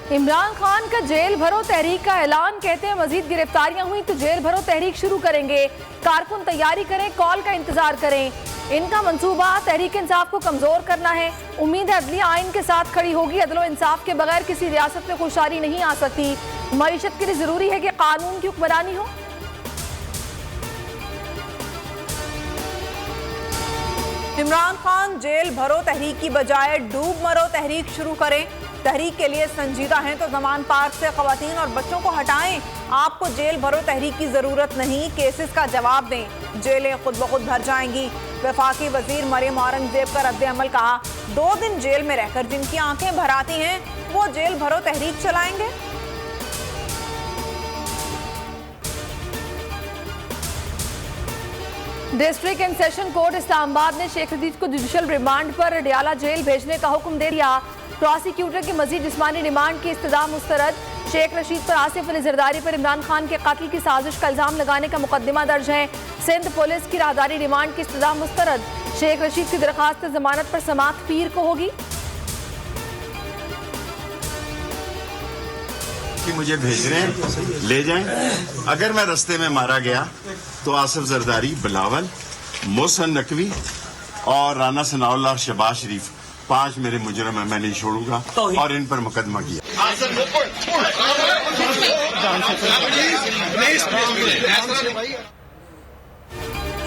इमरान खान का जेल भरो तहरीक का ऐलान, कहते हैं मजीद गिरफ्तारियां हुई तो जेल भरो तहरीक शुरू करेंगे। कारकुन तैयारी करें, कॉल का इंतजार करें। इनका मंसूबा तहरीक इंसाफ को कमजोर करना है। उम्मीद है अदलिया आइन के साथ खड़ी होगी। अदलो इंसाफ के बगैर किसी रियासत में खुशहाली नहीं आ सकती। मईशत के लिए जरूरी है कि कानून की हुक्मरानी हो। इमरान खान जेल भरो तहरीक की बजाय डूब मरो तहरीक शुरू करें। तहरीक के लिए संजीदा हैं तो जमान पार्क से खवातीन और बच्चों को हटाएं। आपको जेल भरो तहरीक की जरूरत नहीं, केसेस का जवाब दें, जेलें खुद ब खुद भर जाएंगी। वफाकी वजीर मरियम औरंगजेब का रद्द अमल कहा, 2 दिन जेल में रहकर जिनकी आंखें भर आती हैं वो जेल भरो तहरीक चलाएंगे। District and session court Islamabad ने शेख रशीद को जुडिशल रिमांड पर डयाला जेल भेजने का हुक्म दे दिया। प्रोसिक्यूटर की मजीद जिस्मानी रिमांड की इस्तदा मुस्तरद। शेख रशीद पर आसिफ अली जरदारी पर इमरान खान के कत्ल की साजिश का इल्जाम लगाने का मुकदमा दर्ज है। सिंध पुलिस की राहदारी रिमांड की इस्तदा मुस्तरद। शेख रशीद की दरखास्त जमानत पर समाअत पीर को होगी। मुझे भेज रहे हैं, ले जाएं। अगर मैं रास्ते में मारा गया तो आसिफ जरदारी, बिलावल, मोहसन नकवी और राना सनाउल्लाह और शहबाज शरीफ 5 मेरे मुजरम है, मैं नहीं छोड़ूंगा और इन पर मुकदमा किया।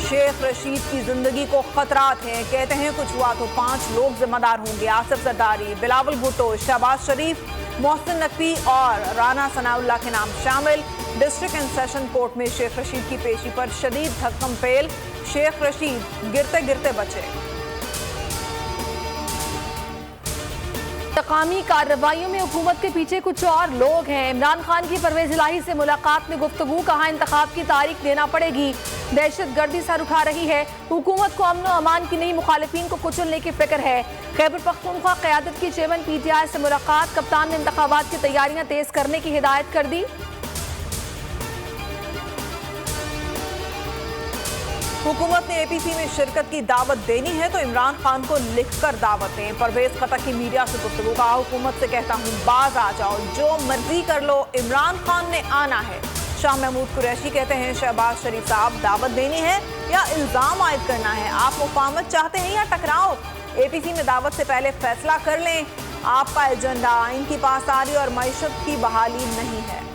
शेख रशीद की जिंदगी को खतरात हैं, कहते हैं कुछ हुआ तो 5 लोग जिम्मेदार होंगे। आसिफ जरदारी, बिलावल भुट्टो, शहबाज शरीफ, मोहसिन नकवी और राना सनाउल्लाह के नाम शामिल। डिस्ट्रिक्ट एंड सेशन कोर्ट में शेख रशीद की पेशी पर शदीद धक्कम फेल। शेख रशीद गिरते गिरते बचे। इंतकामी कार्रवाइयों में हुकूमत के पीछे कुछ और लोग हैं। इमरान खान की परवेज इलाही से मुलाकात में गुफ्तगू, कहा इंतखाब की तारीख देना पड़ेगी। दहशत गर्दी सर उठा रही है। हुकूमत को अमन और अमान की नई, मुखालिफिन को कुचलने की फिक्र है। खैबर पख्तूनख्वा क़यादत की चेयरमैन PTI से मुलाकात। कप्तान ने इंतखाबात की तैयारियां तेज करने की हिदायत कर दी। हुकूमत ने APC में शिरकत की दावत देनी है तो इमरान खान को लिखकर दावत दें। परवेज खटक की मीडिया से गुफ्तगू, कहा हुकूमत से कहता हूँ बाज आ जाओ, जो मर्जी कर लो, इमरान खान ने आना है। शाह महमूद कुरैशी कहते हैं शहबाज शरीफ साहब, दावत देनी है या इल्जाम आयद करना है? आप मुफाहमत चाहते हैं या टकराओ? APC में दावत से पहले फैसला कर लें। आपका एजेंडा आइन की पासदारी और मईशत की बहाली नहीं है।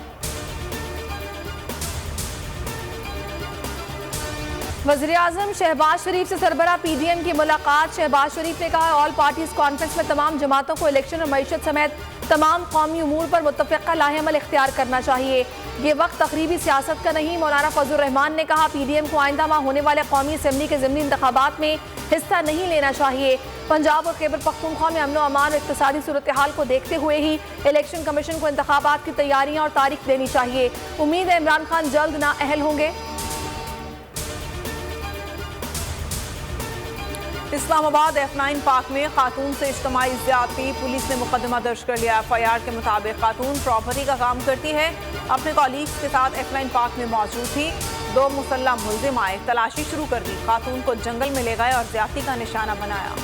वज़ीर-ए-आज़म शहबाज शरीफ से सरबराह PDM की मुलाकात। शहबाज शरीफ ने कहा ऑल पार्टीज कॉन्फ्रेंस में तमाम जमातों को इलेक्शन और मईशत समेत तमाम कौमी उमूर पर मुत्तफ़िक़ा लाहेअमल इख्तियार करना चाहिए। ये वक्त तकरीबी सियासत का नहीं। मौलाना फजलुर रहमान ने कहा PDM को आइंदा माह होने वाले कौमी असम्बली के ज़िमनी इंतखाबात में हिस्सा नहीं लेना चाहिए। पंजाब और खैबर पख्तूनख्वा में अमन और अमान और इक़्तिसादी सूरत हाल को देखते हुए ही इलेक्शन कमीशन को इंतखाबात की तैयारियाँ और तारीख देनी चाहिए। उम्मीद है इमरान खान जल्द नाअहल होंगे। इस्लामाबाद F9 पार्क में खातून से इज्तिमाई ज़्यादती, पुलिस ने मुकदमा दर्ज कर लिया। FIR के मुताबिक खातून प्रॉपर्टी का काम करती है, अपने कॉलीग्स के साथ F9 पार्क में मौजूद थी। 2 मुसल्लह मुल्जिम आए, तलाशी शुरू कर दी। खातून को जंगल में ले गए और ज़्यादती का निशाना बनाया।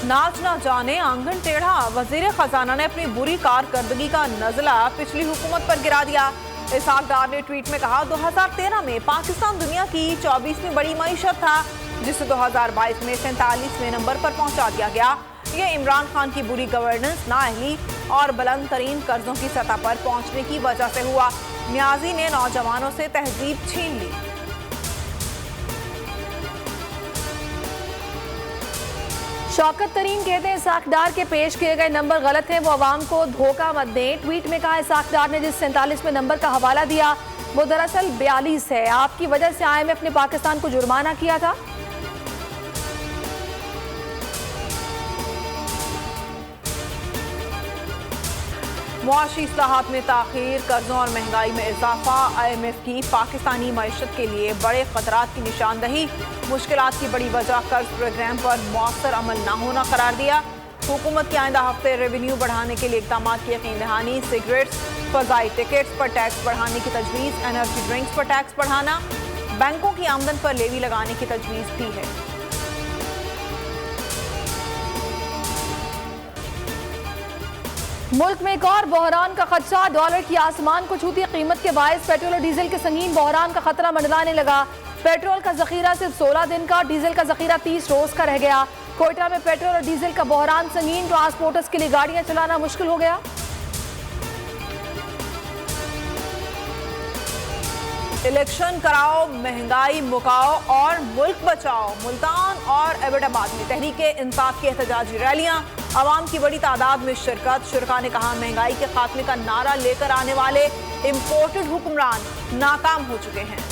नाच ना जाने आंगन टेढ़ा, वजीर खजाना ने अपनी बुरी कारकर्दगी का नजला पिछली हुकूमत पर गिरा दिया। इसहाक डार ने ट्वीट में कहा 2013 में पाकिस्तान दुनिया की 24वीं बड़ी मईशत था, जिसे 2022 में 47वें नंबर पर पहुंचा दिया गया। ये इमरान खान की बुरी गवर्नेंस, नाअहली और बुलंद तरीन कर्जों की सतह पर पहुंचने की वजह से हुआ। न्याजी ने नौजवानों से तहजीब छीन ली। शौकत तरीन कहते हैं इसहाक डार के पेश किए गए नंबर गलत हैं, वो अवाम को धोखा मत दें। ट्वीट में कहा इसहाक डार ने जिस 47वें नंबर का हवाला दिया वो दरअसल 42 है। आपकी वजह से IMF ने पाकिस्तान को जुर्माना किया था। मुआशी इस्लाहात में ताखीर, कर्जों और महंगाई में इजाफा, IMF की पाकिस्तानी मईशत के लिए बड़े खतरात की निशानदही। मुश्किलात की बड़ी वजह कर्ज प्रोग्राम पर मौसर अमल न होना करार दिया। हुकूमत के आइंदा हफ्ते रेवेन्यू बढ़ाने के लिए इक़दाम की यकीन दहानी। सिगरेट्स, फ़ज़ाई टिकट्स पर टैक्स बढ़ाने की तजवीज़, एनर्जी ड्रिंक्स पर टैक्स बढ़ाना, बैंकों की आमदन पर लेवी लगाने की तजवीज़ भी है। मुल्क में एक और बहरान का खदशा, डॉलर की आसमान को छूती कीमत के बायस पेट्रोल और डीजल के संगीन बहरान का खतरा मंडराने लगा। पेट्रोल का जखीरा सिर्फ 16 दिन का, डीजल का जखीरा 30 रोज का रह गया। कोयटा में पेट्रोल और डीजल का बहरान संगीन, ट्रांसपोर्टर्स के लिए गाड़ियां चलाना मुश्किल हो गया। इलेक्शन कराओ, महंगाई मुकाओ और मुल्क बचाओ। मुल्तान और एबटाबाद में तहरीके इंसाफ की एहतजाजी रैलियां, आवाम की बड़ी तादाद में शिरकत। शुरका ने कहा महंगाई के खात्मे का नारा लेकर आने वाले इंपोर्टेड हुक्मरान नाकाम हो चुके हैं।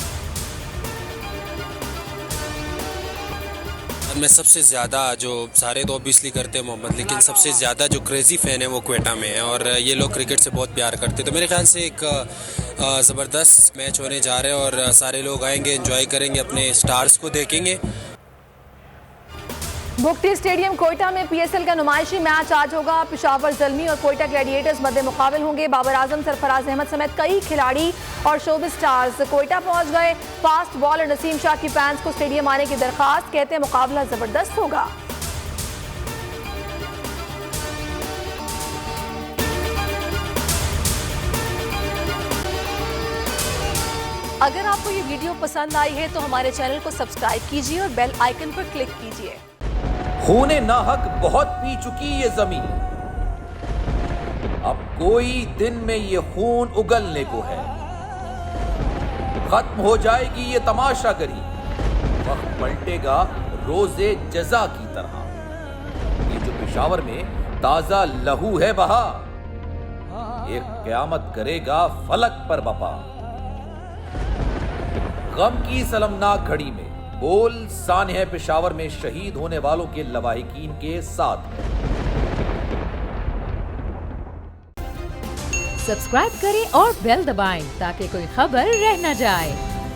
में सबसे ज़्यादा जो सारे तो ऑब्वियसली करते हैं मोहम्मद, लेकिन सबसे ज़्यादा जो क्रेज़ी फ़ैन है वो क्वेटा में है और ये लोग क्रिकेट से बहुत प्यार करते हैं। तो मेरे ख्याल से एक ज़बरदस्त मैच होने जा रहे हैं और सारे लोग आएंगे, एंजॉय करेंगे, अपने स्टार्स को देखेंगे। बुख्ती स्टेडियम कोयटा में पीएसएल का नुमाइशी मैच आज होगा। पेशावर ज़ल्मी और कोयटा ग्लैडिएटर्स मध्य मुकाबल होंगे। बाबर आजम, सरफराज अहमद समेत कई खिलाड़ी और शोबिस स्टार्स कोयटा पहुंच गए। फास्ट बॉलर नसीम शाह की फैंस को स्टेडियम आने की दरखास्त, कहते हैं मुकाबला जबरदस्त होगा। अगर आपको ये वीडियो पसंद आई है तो हमारे चैनल को सब्सक्राइब कीजिए और बेल आइकन पर क्लिक कीजिए। खूने नाहक बहुत पी चुकी ये जमीन, अब कोई दिन में ये खून उगलने को है। खत्म हो जाएगी ये तमाशागरी, वक्त पलटेगा रोजे जजा की तरह। ये जो पेशावर में ताजा लहू है बहा, एक क़यामत करेगा फलक पर बपा। गम की सलमनाक घड़ी में बोल सानह पेशावर में शहीद होने वालों के लवाहिकीन के साथ। सब्सक्राइब करें और बेल दबाएं ताकि कोई खबर रह न जाए।